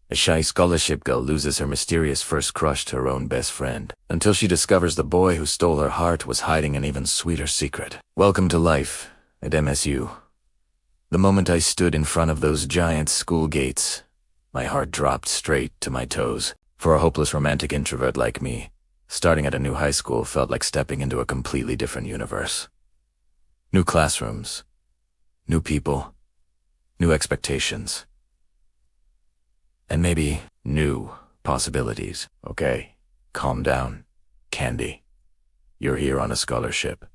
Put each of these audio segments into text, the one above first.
A shy scholarship girl loses her mysterious first crush to her own best friend, until she discovers the boy who stole her heart was hiding an even sweeter secret. Welcome to life at MSU. The moment I stood in front of those giant school gates, my heart dropped straight to my toes. For a hopeless romantic introvert like me, starting at a new high school felt like stepping into a completely different universe. New classrooms, new people, new expectations. And maybe new possibilities. Okay, calm down, Candy. You're here on a scholarship.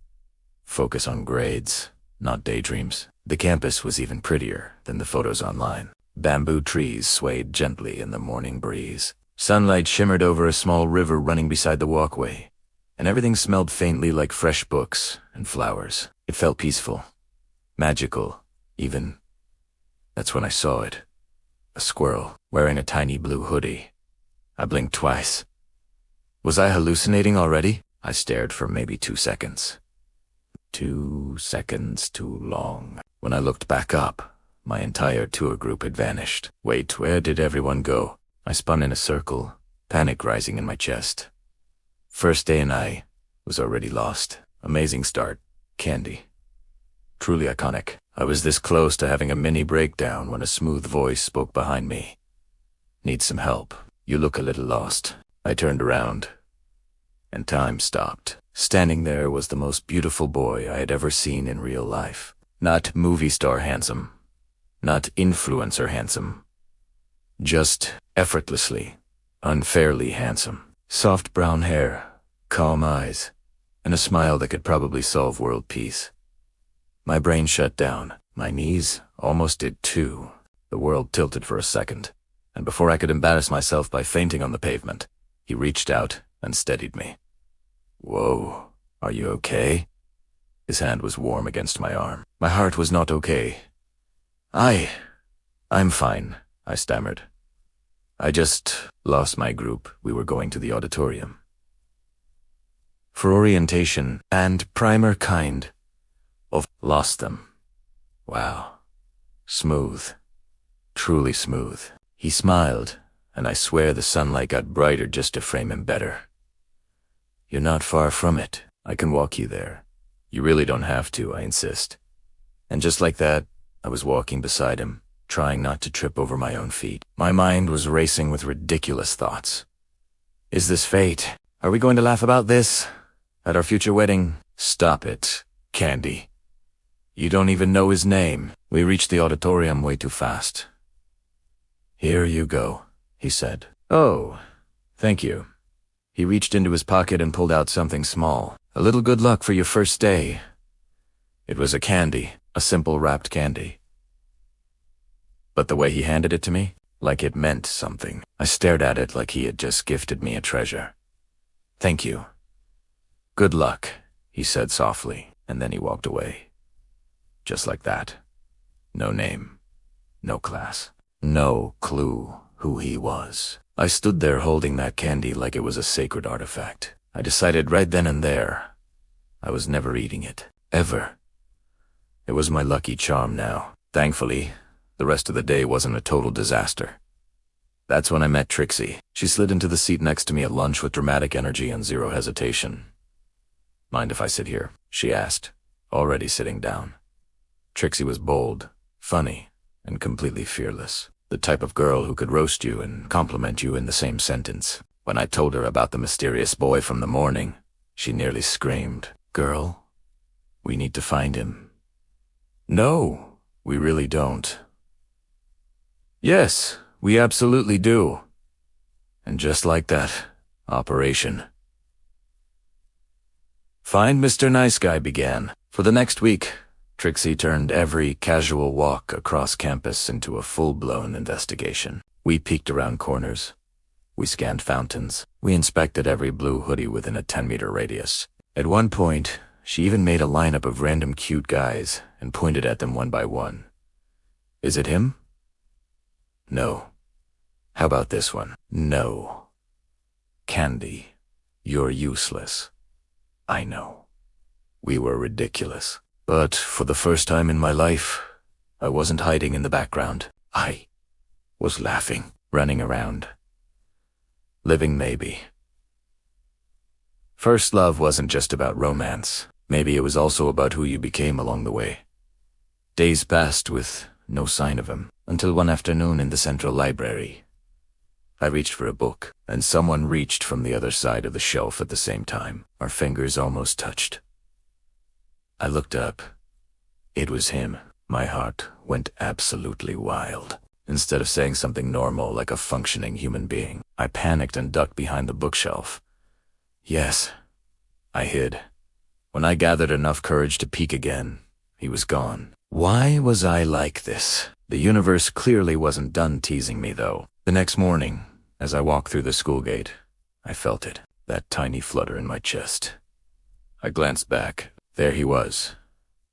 Focus on grades, not daydreams. The campus was even prettier than the photos online. Bamboo trees swayed gently in the morning breeze. Sunlight shimmered over a small river running beside the walkway, and everything smelled faintly like fresh books and flowers. It felt peaceful, magical, even. That's when I saw it. A squirrel, wearing a tiny blue hoodie. I blinked twice. Was I hallucinating already? I stared for maybe 2 seconds. 2 seconds too long. When I looked back up, my entire tour group had vanished. Wait, where did everyone go? I spun in a circle, panic rising in my chest. First day and I was already lost. Amazing start, Candy. Truly iconic. I was this close to having a mini breakdown when a smooth voice spoke behind me. Need some help. You look a little lost. I turned around, and time stopped. Standing there was the most beautiful boy I had ever seen in real life. Not movie star handsome. Not influencer handsome. Just effortlessly, unfairly handsome. Soft brown hair, calm eyes, and a smile that could probably solve world peace. My brain shut down. My knees almost did too. The world tilted for a second, and before I could embarrass myself by fainting on the pavement, he reached out and steadied me. Whoa, are you okay? His hand was warm against my arm. My heart was not okay. I'm fine, I stammered. I just lost my group. We were going to the auditorium for orientation and primer kind of lost them. Wow. Smooth. Truly smooth. He smiled, and I swear the sunlight got brighter just to frame him better. You're not far from it. I can walk you there. You really don't have to, I insist. And just like that, I was walking beside him, trying not to trip over my own feet. My mind was racing with ridiculous thoughts. Is this fate? Are we going to laugh about this? At our future wedding? Stop it, Candy. You don't even know his name. We reached the auditorium way too fast. Here you go, he said. Oh, thank you. He reached into his pocket and pulled out something small. A little good luck for your first day. It was a candy, a simple wrapped candy. But the way he handed it to me, like it meant something. I stared at it like he had just gifted me a treasure. Thank you. Good luck, he said softly, and then he walked away. Just like that. No name, no class, no clue who he was. I stood there holding that candy like it was a sacred artifact. I decided right then and there, I was never eating it. Ever. It was my lucky charm now. Thankfully, the rest of the day wasn't a total disaster. That's when I met Trixie. She slid into the seat next to me at lunch with dramatic energy and zero hesitation. Mind if I sit here? She asked, already sitting down. Trixie was bold, funny, and completely fearless. The type of girl who could roast you and compliment you in the same sentence. When I told her about the mysterious boy from the morning, she nearly screamed, "Girl, we need to find him." No, we really don't. Yes, we absolutely do. And just like that, Operation Find Mr. Nice Guy began. For the next week, Trixie turned every casual walk across campus into a full-blown investigation. We peeked around corners. We scanned fountains. We inspected every blue hoodie within a 10-meter radius. At one point, she even made a lineup of random cute guys and pointed at them one by one. Is it him? No. How about this one? No. Candy, you're useless. I know. We were ridiculous. But for the first time in my life, I wasn't hiding in the background. I was laughing. running around. Living maybe. First love wasn't just about romance. Maybe it was also about who you became along the way. Days passed with no sign of him, until one afternoon in the central library. I reached for a book, and someone reached from the other side of the shelf at the same time. Our fingers almost touched. I looked up. It was him. My heart went absolutely wild. Instead of saying something normal like a functioning human being, I panicked and ducked behind the bookshelf. Yes, I hid. When I gathered enough courage to peek again, he was gone. Why was I like this? The universe clearly wasn't done teasing me, though. The next morning, as I walked through the school gate, I felt it, that tiny flutter in my chest. I glanced back. There he was,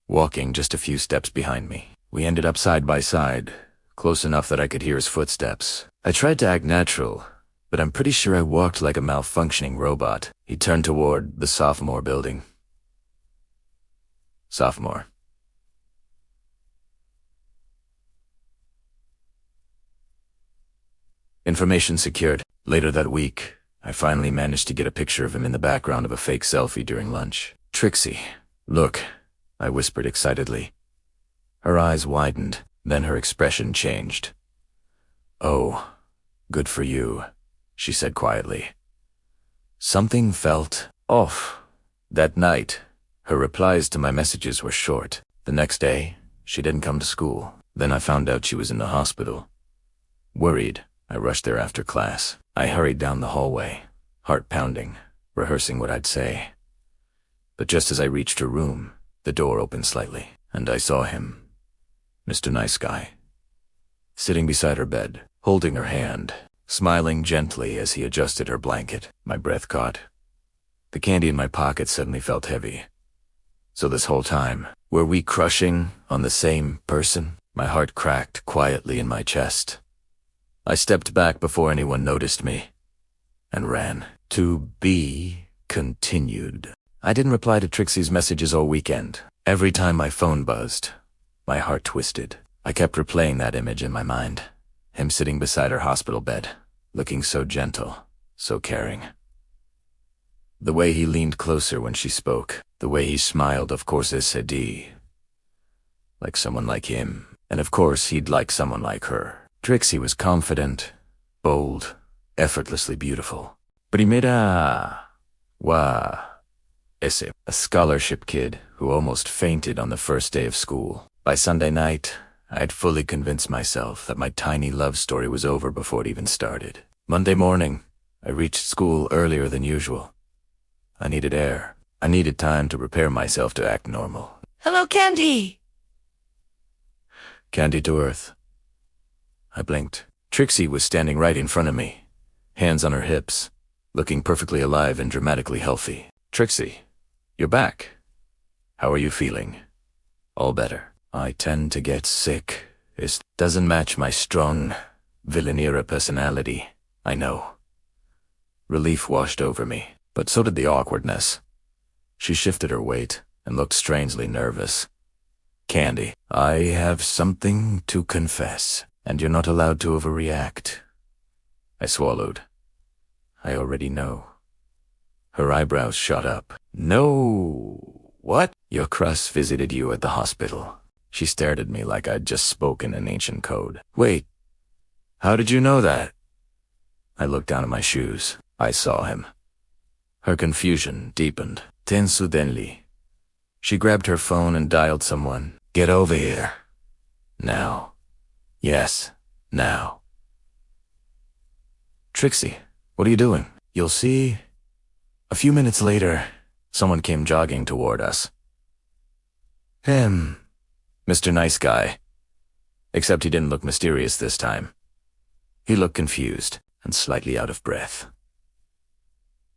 walking just a few steps behind me. We ended up side by side, close enough that I could hear his footsteps. I tried to act natural, but I'm pretty sure I walked like a malfunctioning robot. He turned toward the sophomore building. Sophomore. Information secured. Later that week, I finally managed to get a picture of him in the background of a fake selfie during lunch. Trixie, look, I whispered excitedly. Her eyes widened, then her expression changed. Oh, good for you, she said quietly. Something felt off. That night, her replies to my messages were short. The next day, she didn't come to school. Then I found out she was in the hospital. Worried, I rushed there after class. I hurried down the hallway, heart pounding, rehearsing what I'd say. But just as I reached her room, the door opened slightly, and I saw him, Mr. Nice Guy, sitting beside her bed, holding her hand, smiling gently as he adjusted her blanket. My breath caught. The candy in my pocket suddenly felt heavy. So this whole time, were we crushing on the same person? My heart cracked quietly in my chest. I stepped back before anyone noticed me, and ran. To be continued. I didn't reply to Trixie's messages all weekend. Every time my phone buzzed, my heart twisted. I kept replaying that image in my mind. Him sitting beside her hospital bed, looking so gentle, so caring. The way he leaned closer when she spoke, the way he smiled, of course, as said like someone like him, and of course he'd like someone like her. Trixie was confident, bold, effortlessly beautiful. But he made a scholarship kid who almost fainted on the first day of school. By Sunday night, I had fully convinced myself that my tiny love story was over before it even started. Monday morning, I reached school earlier than usual. I needed air. I needed time to prepare myself to act normal. Hello, Candy! Candy to earth. I blinked. Trixie was standing right in front of me, hands on her hips, looking perfectly alive and dramatically healthy. Trixie, you're back. How are you feeling? All better. I tend to get sick. It doesn't match my strong, villain-era personality. I know. Relief washed over me, but so did the awkwardness. She shifted her weight and looked strangely nervous. Candy, I have something to confess, and you're not allowed to overreact. I swallowed. I already know. Her eyebrows shot up. No. What? Your crush visited you at the hospital. She stared at me like I'd just spoken an ancient code. Wait. How did you know that? I looked down at my shoes. I saw him. Her confusion deepened. Then suddenly, she grabbed her phone and dialed someone. Get over here. Now. Yes, now. Trixie, what are you doing? You'll see. A few minutes later, someone came jogging toward us. Him. Mr. Nice Guy. Except he didn't look mysterious this time. He looked confused and slightly out of breath.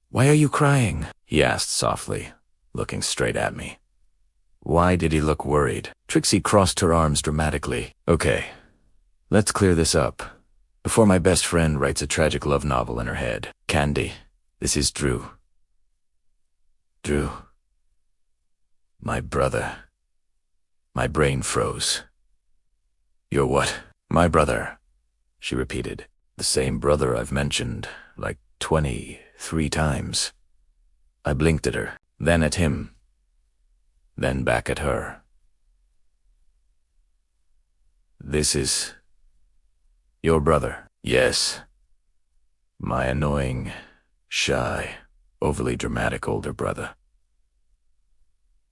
Why are you crying? He asked softly, looking straight at me. Why did he look worried? Trixie crossed her arms dramatically. Okay, let's clear this up, before my best friend writes a tragic love novel in her head. Candy, this is Drew. Drew. My brother. My brain froze. You're what? My brother, she repeated. The same brother I've mentioned like 23 times. I blinked at her, then at him, then back at her. This is your brother? Yes. My annoying, shy, overly dramatic older brother.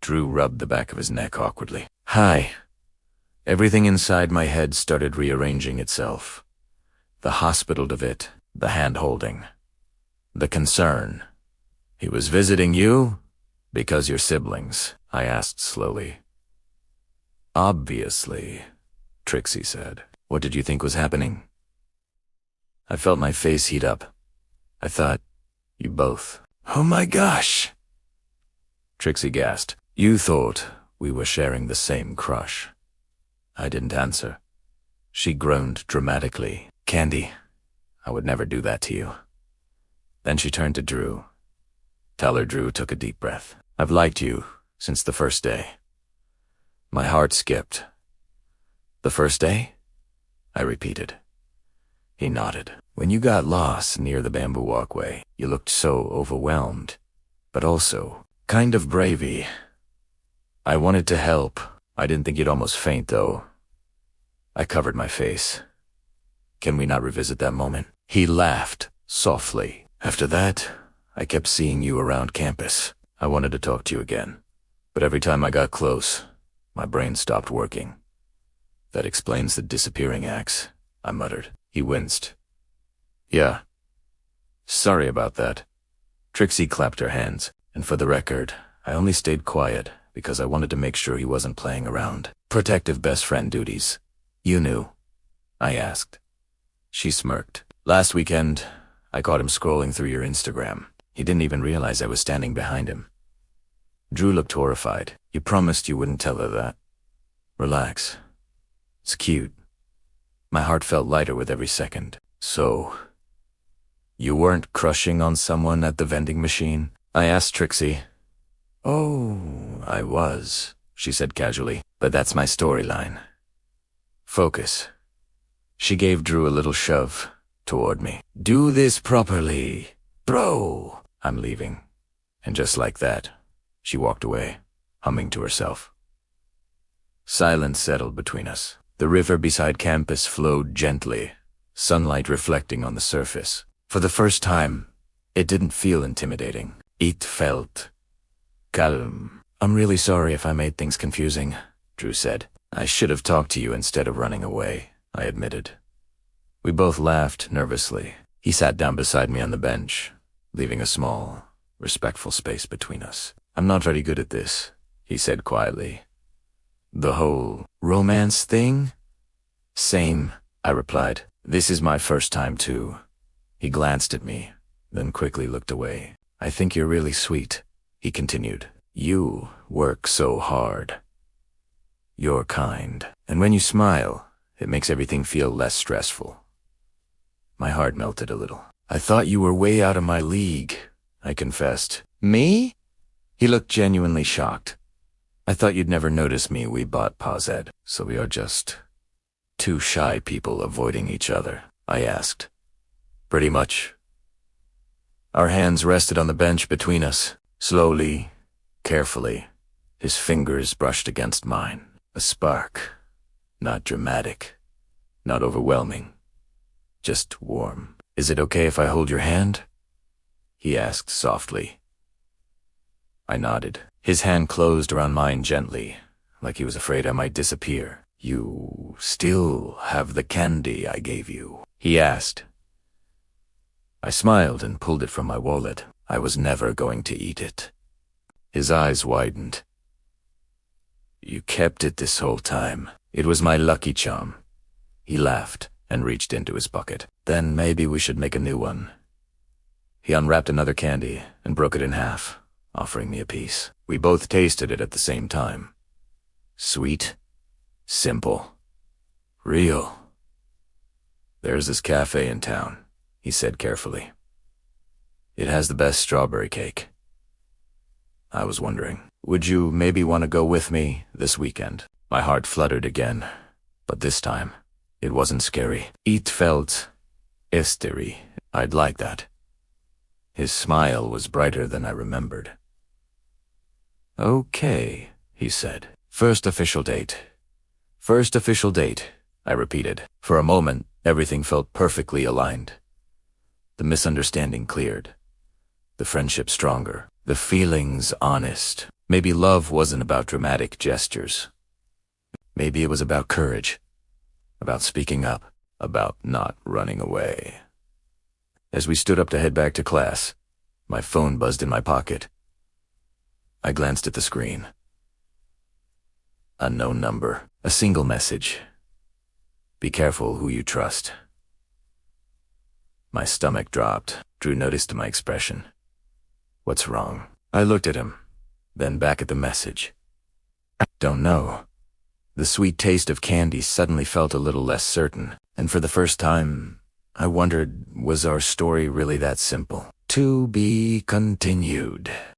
Drew rubbed the back of his neck awkwardly. Hi. Everything inside my head started rearranging itself. The hospital visit, the hand-holding, the concern. He was visiting you? Because you're siblings, I asked slowly. Obviously, Trixie said. What did you think was happening? I felt my face heat up. I thought, you both. Oh my gosh! Trixie gasped. You thought we were sharing the same crush. I didn't answer. She groaned dramatically. Candy, I would never do that to you. Then she turned to Drew. Tell her Drew took a deep breath. I've liked you since the first day. My heart skipped. The first day? I repeated. He nodded. When you got lost near the bamboo walkway, you looked so overwhelmed, but also kind of bravey. I wanted to help. I didn't think you'd almost faint, though. I covered my face. Can we not revisit that moment? He laughed softly. After that, I kept seeing you around campus. I wanted to talk to you again, but every time I got close, my brain stopped working. That explains the disappearing acts, I muttered. He winced. Yeah. Sorry about that. Trixie clapped her hands, and for the record, I only stayed quiet because I wanted to make sure he wasn't playing around. Protective best friend duties. You knew? I asked. She smirked. Last weekend, I caught him scrolling through your Instagram. He didn't even realize I was standing behind him. Drew looked horrified. You promised you wouldn't tell her that. Relax. It's cute. My heart felt lighter with every second. So, you weren't crushing on someone at the vending machine? I asked Trixie. Oh, I was, she said casually. But that's my storyline. Focus. She gave Drew a little shove toward me. Do this properly, bro. I'm leaving. And just like that, she walked away, humming to herself. Silence settled between us. The river beside campus flowed gently, sunlight reflecting on the surface. For the first time, it didn't feel intimidating. It felt calm. I'm really sorry if I made things confusing, Drew said. I should have talked to you instead of running away, I admitted. We both laughed nervously. He sat down beside me on the bench, leaving a small, respectful space between us. I'm not very good at this, he said quietly. The whole romance thing? Same, I replied. This is my first time too. He glanced at me, then quickly looked away. I think you're really sweet, he continued. You work so hard. You're kind, and when you smile, it makes everything feel less stressful. My heart melted a little. I thought you were way out of my league, I confessed. Me? He looked genuinely shocked. I thought you'd never notice me. We bought Pazed, so we are just two shy people avoiding each other, I asked. Pretty much. Our hands rested on the bench between us. Slowly, carefully, his fingers brushed against mine. A spark. Not dramatic. Not overwhelming. Just warm. Is it okay if I hold your hand? He asked softly. I nodded. His hand closed around mine gently, like he was afraid I might disappear. You still have the candy I gave you? He asked. I smiled and pulled it from my wallet. I was never going to eat it. His eyes widened. You kept it this whole time. It was my lucky charm. He laughed and reached into his pocket. Then maybe we should make a new one. He unwrapped another candy and broke it in half, offering me a piece. We both tasted it at the same time. Sweet, simple, real. There's this cafe in town, he said carefully. It has the best strawberry cake. I was wondering, would you maybe want to go with me this weekend? My heart fluttered again, but this time, it wasn't scary. It felt History. I'd like that. His smile was brighter than I remembered. Okay, he said. First official date. First official date, I repeated. For a moment, everything felt perfectly aligned. The misunderstanding cleared. The friendship stronger. The feelings honest. Maybe love wasn't about dramatic gestures. Maybe it was about courage. About speaking up. About not running away. As we stood up to head back to class, my phone buzzed in my pocket. I glanced at the screen. Unknown number. A single message. Be careful who you trust. My stomach dropped. Drew noticed my expression. What's wrong? I looked at him, then back at the message. Don't know. The sweet taste of candy suddenly felt a little less certain, and for the first time, I wondered, was our story really that simple? To be continued.